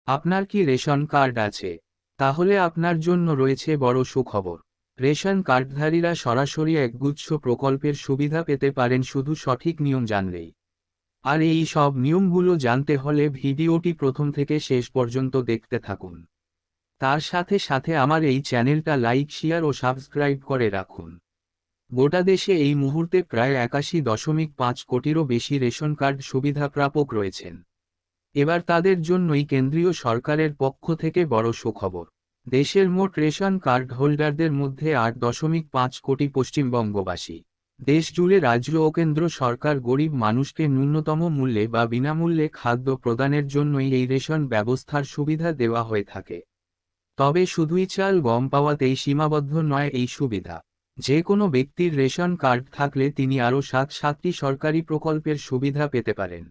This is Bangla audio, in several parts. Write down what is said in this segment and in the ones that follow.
আপনার কি রেশন কার্ড আছে? তাহলে আপনার জন্য রয়েছে বড় সুখবর। রেশন কার্ডধারীরা সরাসরি একগুচ্ছ প্রকল্পের সুবিধা পেতে পারেন শুধু সঠিক নিয়ম জানলেই। আর এই সব নিয়মগুলো জানতে হলে ভিডিওটি প্রথম থেকে শেষ পর্যন্ত দেখতে থাকুন। তার সাথে সাথে আমার এই চ্যানেলটা লাইক, শেয়ার ও সাবস্ক্রাইব করে রাখুন। গোটা দেশে এই মুহূর্তে প্রায় 81.5 কোটিরও বেশি রেশন কার্ড সুবিধা প্রাপক রয়েছেন। এবার তাদের জন্যই কেন্দ্রীয় সরকারের পক্ষ থেকে বড় সুখবর। দেশের মোট রেশন কার্ড হোল্ডারদের মধ্যে 8.5 কোটি পশ্চিমবঙ্গবাসী। দেশ জুড়ে রাজ্য ও কেন্দ্র সরকার গরিব মানুষকে ন্যূনতম মূল্যে বা বিনামূল্যে খাদ্য প্রদানের জন্যই এই রেশন ব্যবস্থার সুবিধা দেওয়া হয়ে থাকে। তবে শুধুই চাল গম পাওয়াতেই সীমাবদ্ধ নয় এই সুবিধা। যে কোনো ব্যক্তির রেশন কার্ড থাকলে তিনি আরও 7টি সরকারি প্রকল্পের সুবিধা পেতে পারেন।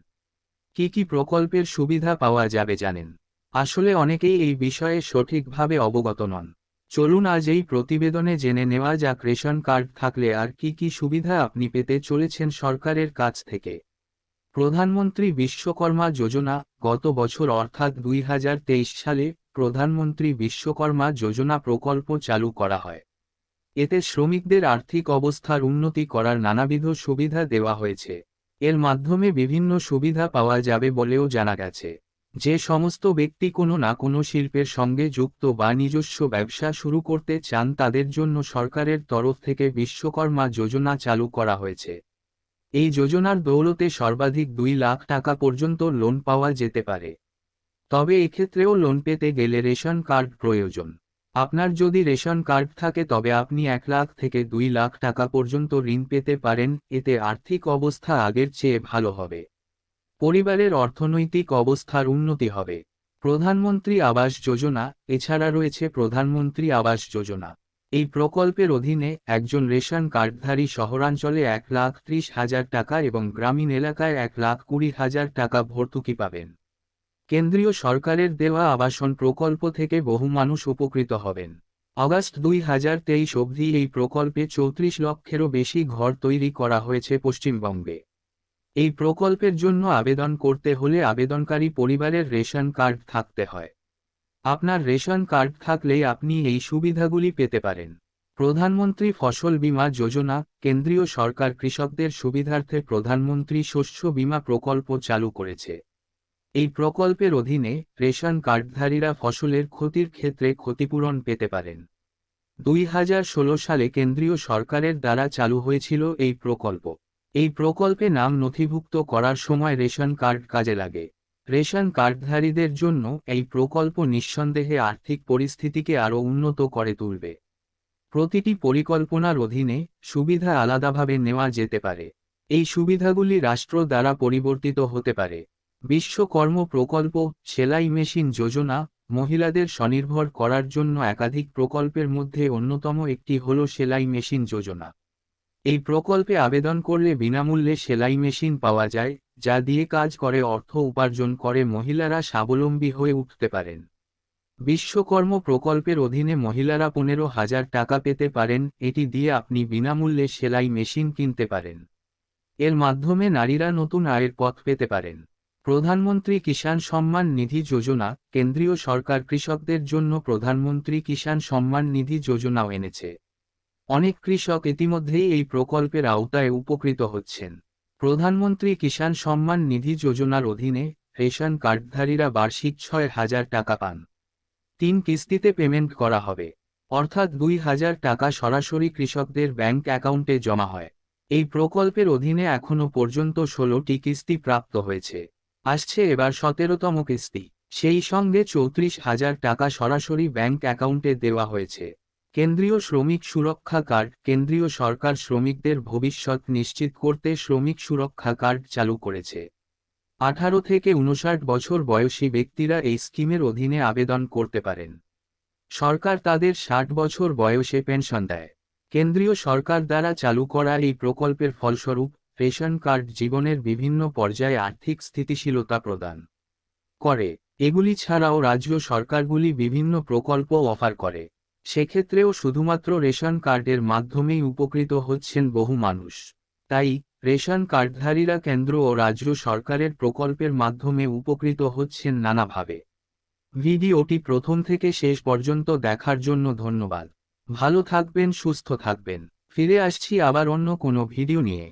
কি কি প্রকল্পের সুবিধা পাওয়া যাবে জানেন? আসলে অনেকেই এই বিষয়ে সঠিকভাবে অবগত নন। চলুন আজ এই প্রতিবেদনে জেনে নেওয়া যাক রেশন কার্ড থাকলে আর কি কি সুবিধা আপনি পেতে চলেছেন সরকারের কাছ থেকে। প্রধানমন্ত্রী বিশ্বকর্মা যোজনা। গত বছর অর্থাৎ 2023 সালে প্রধানমন্ত্রী বিশ্বকর্মা যোজনা প্রকল্প চালু করা হয়। এতে শ্রমিকদের আর্থিক অবস্থার উন্নতি করার নানাবিধ সুবিধা দেওয়া হয়েছে। এর মাধ্যমে বিভিন্ন সুবিধা পাওয়া যাবে বলেও জানা গেছে। যে সমস্ত ব্যক্তি কোনো না কোনো শিল্পের সঙ্গে যুক্ত বা নিজস্ব ব্যবসা শুরু করতে চান তাদের জন্য সরকারের তরফ থেকে বিশ্বকর্মা যোজনা চালু করা হয়েছে। এই যোজনার দৌলতে সর্বাধিক 2 লাখ টাকা পর্যন্ত লোন পাওয়া যেতে পারে। তবে এক্ষেত্রেও লোন পেতে গেলে রেশন কার্ড প্রয়োজন। আপনার যদি রেশন কার্ড থাকে তবে আপনি 1 লাখ থেকে 2 লাখ টাকা পর্যন্ত ঋণ পেতে পারেন। এতে আর্থিক অবস্থা আগের চেয়ে ভালো হবে। পরিবারের অর্থনৈতিক অবস্থার উন্নতি হবে। প্রধানমন্ত্রী আবাস যোজনা। এছাড়া রয়েছে প্রধানমন্ত্রী আবাস যোজনা। এই প্রকল্পের অধীনে একজন রেশন কার্ডধারী শহরাঞ্চলে 1,30,000 টাকা এবং গ্রামীণ এলাকায় 1,20,000 টাকা ভর্তুকি পাবেন। কেন্দ্রীয় সরকারের দেওয়া আবাসন প্রকল্প থেকে বহু মানুষ উপকৃত হবেন। আগস্ট 2023 অবধি এই প্রকল্পে 34 লক্ষেরও বেশি ঘর তৈরি করা হয়েছে পশ্চিমবঙ্গে। এই প্রকল্পের জন্য আবেদন করতে হলে আবেদনকারী পরিবারের রেশন কার্ড থাকতে হয়। আপনার রেশন কার্ড থাকলেই আপনি এই সুবিধাগুলি পেতে পারেন। প্রধানমন্ত্রী ফসল বীমা যোজনা। কেন্দ্রীয় সরকার কৃষকদের সুবিধার্থে প্রধানমন্ত্রী শস্য বীমা প্রকল্প চালু করেছে। এই প্রকল্পের অধীনে রেশন কার্ডধারীরা ফসলের ক্ষতির ক্ষেত্রে ক্ষতিপূরণ পেতে পারেন। 2016 সালে কেন্দ্রীয় সরকারের দ্বারা চালু হয়েছিল এই প্রকল্প। এই প্রকল্পে নাম নথিভুক্ত করার সময় রেশন কার্ড কাজে লাগে। রেশন কার্ডধারীদের জন্য এই প্রকল্প নিঃসন্দেহে আর্থিক পরিস্থিতিকে আরও উন্নত করে তুলবে। প্রতিটি পরিকল্পনার অধীনে সুবিধা আলাদাভাবে নেওয়া যেতে পারে। এই সুবিধাগুলি রাষ্ট্র দ্বারা পরিবর্তিত হতে পারে। বিশ্বকর্ম প্রকল্প, সেলাই মেশিন যোজনা। মহিলাদের স্বনির্ভর করার জন্য একাধিক প্রকল্পের মধ্যে অন্যতম একটি হল সেলাই মেশিন যোজনা। এই প্রকল্পে আবেদন করলে বিনামূল্যে সেলাই মেশিন পাওয়া যায়, যা দিয়ে কাজ করে অর্থ উপার্জন করে মহিলারা স্বাবলম্বী হয়ে উঠতে পারেন। বিশ্বকর্ম প্রকল্পের অধীনে মহিলারা 15,000 টাকা পেতে পারেন। এটি দিয়ে আপনি বিনামূল্যে সেলাই মেশিন কিনতে পারেন। এর মাধ্যমে নারীরা নতুন আয়ের পথ পেতে পারেন। প্রধানমন্ত্রী কিষাণ সম্মান নিধি যোজনা। কেন্দ্রীয় সরকার কৃষকদের জন্য প্রধানমন্ত্রী কিষাণ সম্মান নিধি যোজনাও এনেছে। অনেক কৃষক ইতিমধ্যেই এই প্রকল্পের আওতায় উপকৃত হচ্ছেন। প্রধানমন্ত্রী কিষাণ সম্মান নিধি যোজনার অধীনে রেশন কার্ডধারীরা বার্ষিক 6,000 টাকা পান। 3 কিস্তিতে পেমেন্ট করা হবে। অর্থাৎ 2,000 টাকা সরাসরি কৃষকদের ব্যাংক অ্যাকাউন্টে জমা হয়। এই প্রকল্পের অধীনে এখনও পর্যন্ত 16টি কিস্তি প্রাপ্ত হয়েছে। আসছে এবার 17তম কিস্তি। সেই সঙ্গে 34,000 টাকা সরাসরি ব্যাংক অ্যাকাউন্টে দেওয়া হয়েছে। কেন্দ্রীয় শ্রমিক সুরক্ষা কার্ড। কেন্দ্রীয় সরকার শ্রমিকদের ভবিষ্যৎ নিশ্চিত করতে শ্রমিক সুরক্ষা কার্ড চালু করেছে। 18 থেকে 59 বছর বয়সী ব্যক্তিরা এই স্কিমের অধীনে আবেদন করতে পারেন। সরকার তাদের 60 বছর বয়সে পেনশন দেয়। কেন্দ্রীয় সরকার দ্বারা চালু করা এই প্রকল্পের ফলস্বরূপ রেশন কার্ড জীবনের বিভিন্ন পর্যায়ে আর্থিক স্থিতিশীলতা প্রদান করে। এগুলি ছাড়াও রাজ্য সরকারগুলি বিভিন্ন প্রকল্প অফার করে। সেক্ষেত্রেও শুধুমাত্র রেশন কার্ডের মাধ্যমেই উপকৃত হচ্ছেন বহু মানুষ। তাই রেশন কার্ডধারীরা কেন্দ্র ও রাজ্য সরকারের প্রকল্পের মাধ্যমে উপকৃত হচ্ছেন নানাভাবে। ভিডিওটি প্রথম থেকে শেষ পর্যন্ত দেখার জন্য ধন্যবাদ। ভালো থাকবেন, সুস্থ থাকবেন। ফিরে আসছি আবার অন্য কোনো ভিডিও নিয়ে।